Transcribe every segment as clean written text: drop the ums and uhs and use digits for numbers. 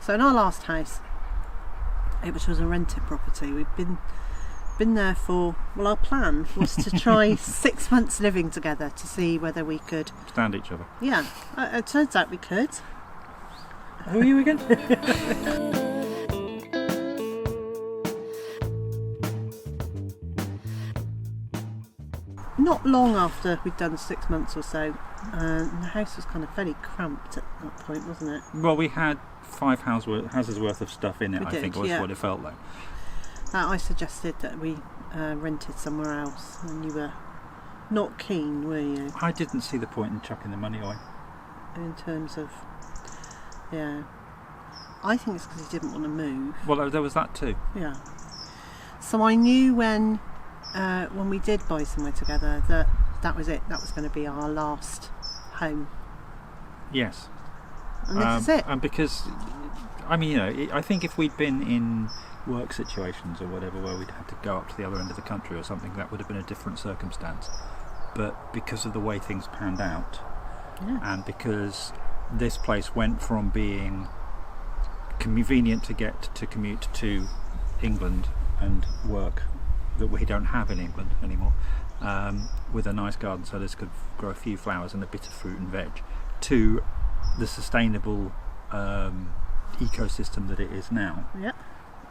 So in our last house, which was a rented property, we'd been there for, well, our plan was to try 6 months living together to see whether we could stand each other. Yeah, it turns out we could. Who are you again? Not long after we'd done 6 months or so, and the house was kind of fairly cramped at that point, wasn't it? Well, we had 5 houses worth of stuff in it, I think was what it felt like. I suggested that we rented somewhere else, and you were not keen, were you? I didn't see the point in chucking the money away. In terms of, yeah. I think it's because he didn't want to move. Well, there was that too. Yeah. So I knew when we did buy somewhere together that was it. That was going to be our last home. Yes. And this is it. And because, I mean, I think if we'd been in work situations or whatever where we'd had to go up to the other end of the country or something, that would have been a different circumstance. But because of the way things panned out, and because this place went from being convenient to commute to England and work that we don't have in England anymore, with a nice garden so this could grow a few flowers and a bit of fruit and veg, to the sustainable ecosystem that it is now,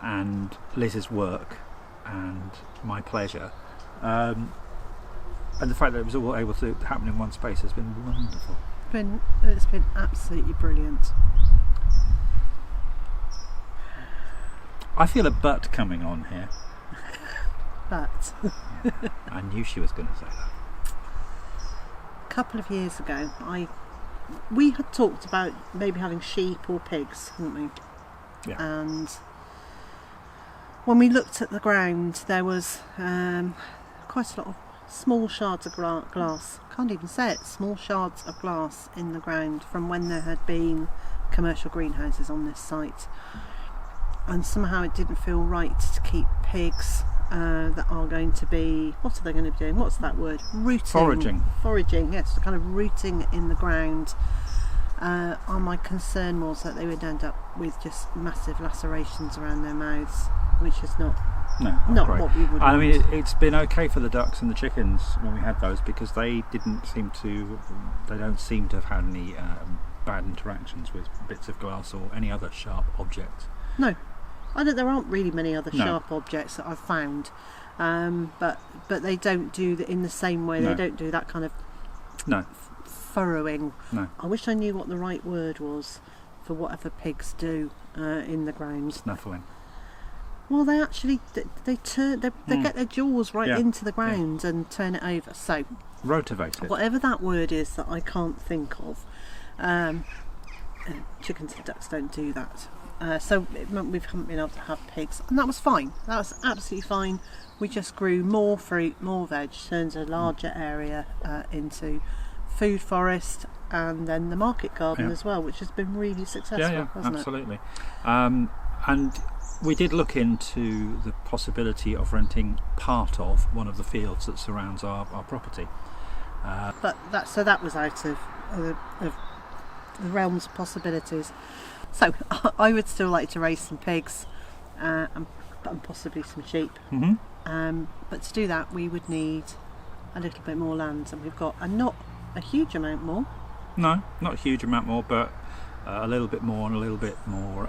and Liz's work and my pleasure, and the fact that it was all able to happen in one space has been wonderful. It's been absolutely brilliant. I feel a but coming on here. But I knew she was going to say that. A couple of years ago, we had talked about maybe having sheep or pigs, hadn't we? Yeah. And when we looked at the ground, there was quite a lot of small shards of glass. Can't even say it. Small shards of glass in the ground from when there had been commercial greenhouses on this site. And somehow it didn't feel right to keep pigs that are going to be, what are they going to be doing? What's that word? Rooting. Foraging, yes, kind of rooting in the ground. And my concern was that they would end up with just massive lacerations around their mouths, which is not what we would want. I mean, it's been okay for the ducks and the chickens when we had those, because they don't seem to have had any bad interactions with bits of glass or any other sharp object. No. There aren't really many other sharp objects that I've found, but they don't do that in the same way. They don't do that kind of furrowing. No. I wish I knew what the right word was for whatever pigs do in the ground. Snuffling. Well, they actually they get their jaws right into the ground and turn it over. So rotivate it. Whatever that word is that I can't think of. Chickens and ducks don't do that. So we haven't been able to have pigs, and that was fine. That was absolutely fine. We just grew more fruit, more veg, turned a larger area into food forest, and then the market garden as well, which has been really successful, hasn't absolutely. And we did look into the possibility of renting part of one of the fields that surrounds our property. But that was out of the realms of possibilities. So I would still like to raise some pigs and possibly some sheep. Mm-hmm. But to do that, we would need a little bit more land, and we've got not a huge amount more. No, not a huge amount more, but a little bit more and a little bit more.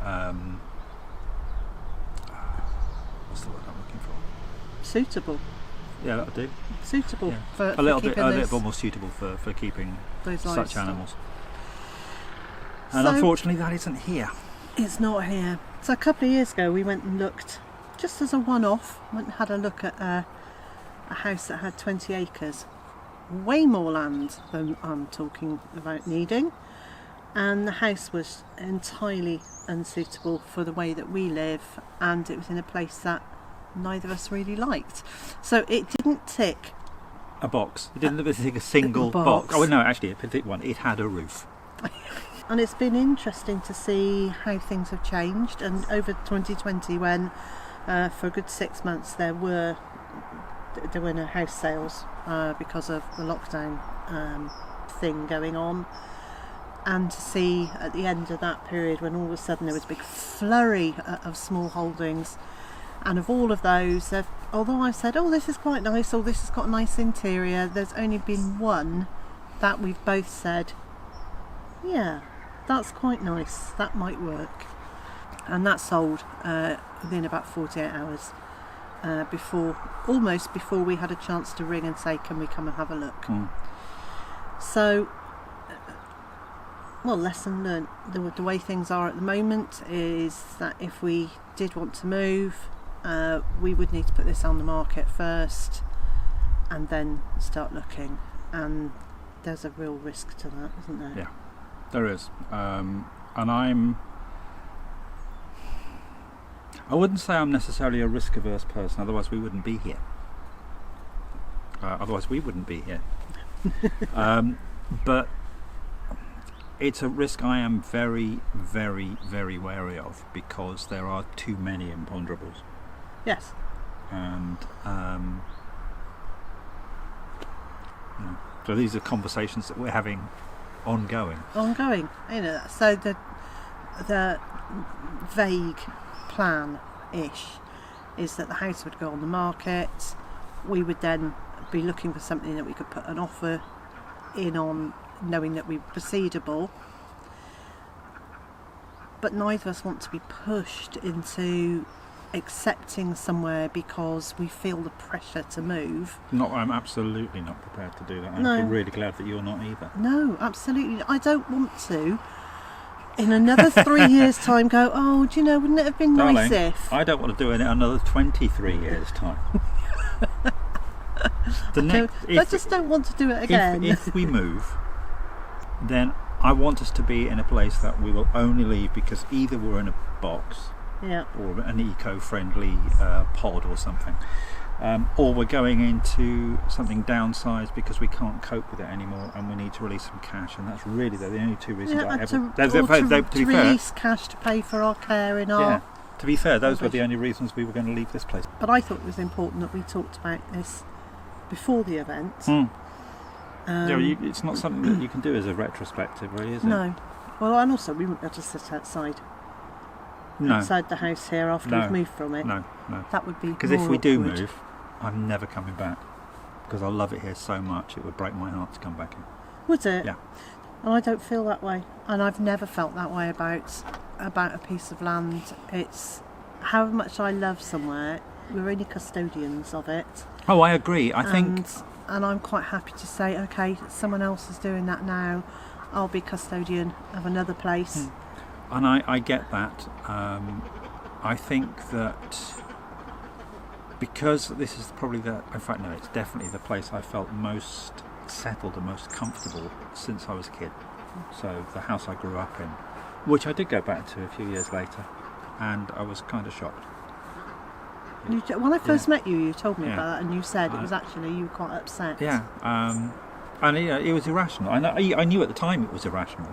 What's the word I'm looking for? Suitable. Yeah, that'll do. Suitable for a little keeping bit more suitable for keeping those such livestock. Animals. And so, unfortunately, that isn't here. It's not here. So a couple of years ago, we went and looked, just as a one-off, went and had a look at a house that had 20 acres. Way more land than I'm talking about needing. And the house was entirely unsuitable for the way that we live, and it was in a place that neither of us really liked. So it didn't tick a box. It didn't tick a single box. Oh no, actually, it picked one. It had a roof. And it's been interesting to see how things have changed. And over 2020, when for a good 6 months there were no house sales because of the lockdown thing going on, and to see at the end of that period when all of a sudden there was a big flurry of small holdings, and of all of those, although I said, oh, this is quite nice, or this has got a nice interior, there's only been one that we've both said, yeah, that's quite nice, that might work. And that sold within about 48 hours, almost before we had a chance to ring and say, can we come and have a look? So, well, lesson learned. The way things are at the moment is that if we did want to move, we would need to put this on the market first and then start looking. And there's a real risk to that, isn't there? Yeah, there is. And I wouldn't say I'm necessarily a risk-averse person, otherwise we wouldn't be here. But it's a risk I am very, very, very wary of, because there are too many imponderables. Yes. And so these are conversations that we're having ongoing. So the vague plan-ish is that the house would go on the market. We would then be looking for something that we could put an offer in on, knowing that we were proceedable. But neither of us want to be pushed into accepting somewhere because we feel the pressure to move. I'm absolutely not prepared to do that. No. I'm really glad that you're not either. No, absolutely. I don't want to, in another 3 years' time, go, oh, do you know, wouldn't it have been nice if... I don't want to do it in another 23 years' time. I just don't want to do it again. If we move, then I want us to be in a place that we will only leave because either we're in a box, or an eco-friendly pod or something, or we're going into something downsized because we can't cope with it anymore and we need to release some cash, and that's really the only two reasons I ever... To release cash to pay for our care in our... To be fair, those were the only reasons we were going to leave this place. But I thought it was important that we talked about this before the event. It's not something that you can do as a retrospective, really, is it? No. Well, and also we wouldn't be able to sit outside the house here after we've moved from it. No. That would be because if we do move, I'm never coming back, because I love it here so much. It would break my heart to come back in. Would it? Yeah. And I don't feel that way, and I've never felt that way about a piece of land. It's however much I love somewhere, we're only custodians of it. Oh, I agree. I think, and I'm quite happy to say, okay, someone else is doing that now. I'll be custodian of another place. And I get that. I think that because this is probably it's definitely the place I felt most settled and most comfortable since I was a kid. So the house I grew up in, which I did go back to a few years later, and I was kind of shocked. When I first met you, you told me about that, and you said it was actually, you were quite upset. Yeah, and it was irrational. I knew at the time it was irrational,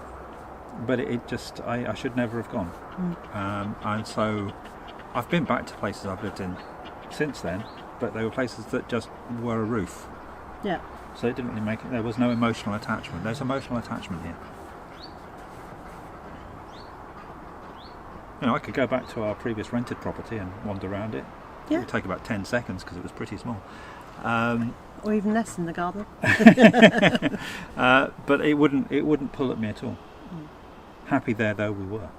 but it just, I should never have gone. And so I've been back to places I've lived in since then, but they were places that just were a roof. Yeah. So it didn't really make it, there was no emotional attachment. There's emotional attachment here. I could go back to our previous rented property and wander around it. Yeah. It would take about 10 seconds because it was pretty small. Or even less in the garden. But it wouldn't pull at me at all. Happy there though we were.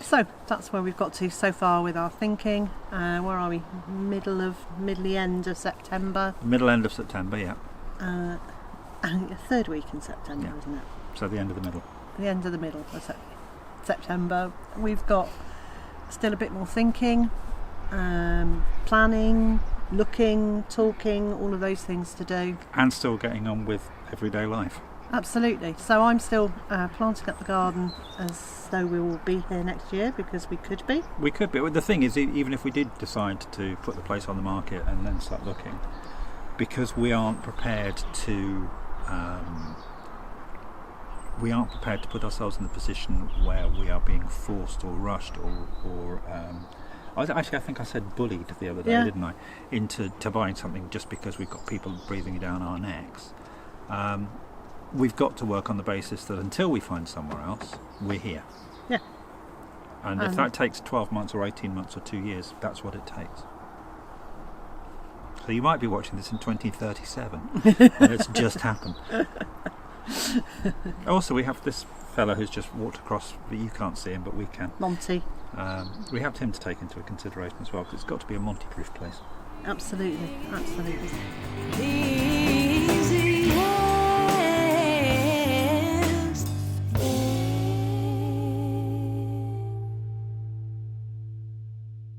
So that's where we've got to so far with our thinking. Where are we? End of September. Middle end of September, yeah. And the third week in September, isn't it? So the end of the middle. The end of the middle of September. We've got still a bit more thinking, planning, looking, talking, all of those things to do. And still getting on with everyday life. Absolutely. So I'm still planting up the garden as though we will be here next year, because we could be. We could be. The thing is, even if we did decide to put the place on the market and then start looking, because we aren't prepared to put ourselves in the position where we are being forced or rushed or I think I said bullied the other day, didn't I, into buying something just because we've got people breathing down our necks. we've got to work on the basis that until we find somewhere else, we're here. Yeah. And if that takes 12 months or 18 months or 2 years, that's what it takes. So you might be watching this in 2037, and it's just happened. Also, we have this fellow who's just walked across, but you can't see him, but we can. Monty. We have him to take into consideration as well, because it's got to be a Monty-proof place. Absolutely, absolutely. Easy.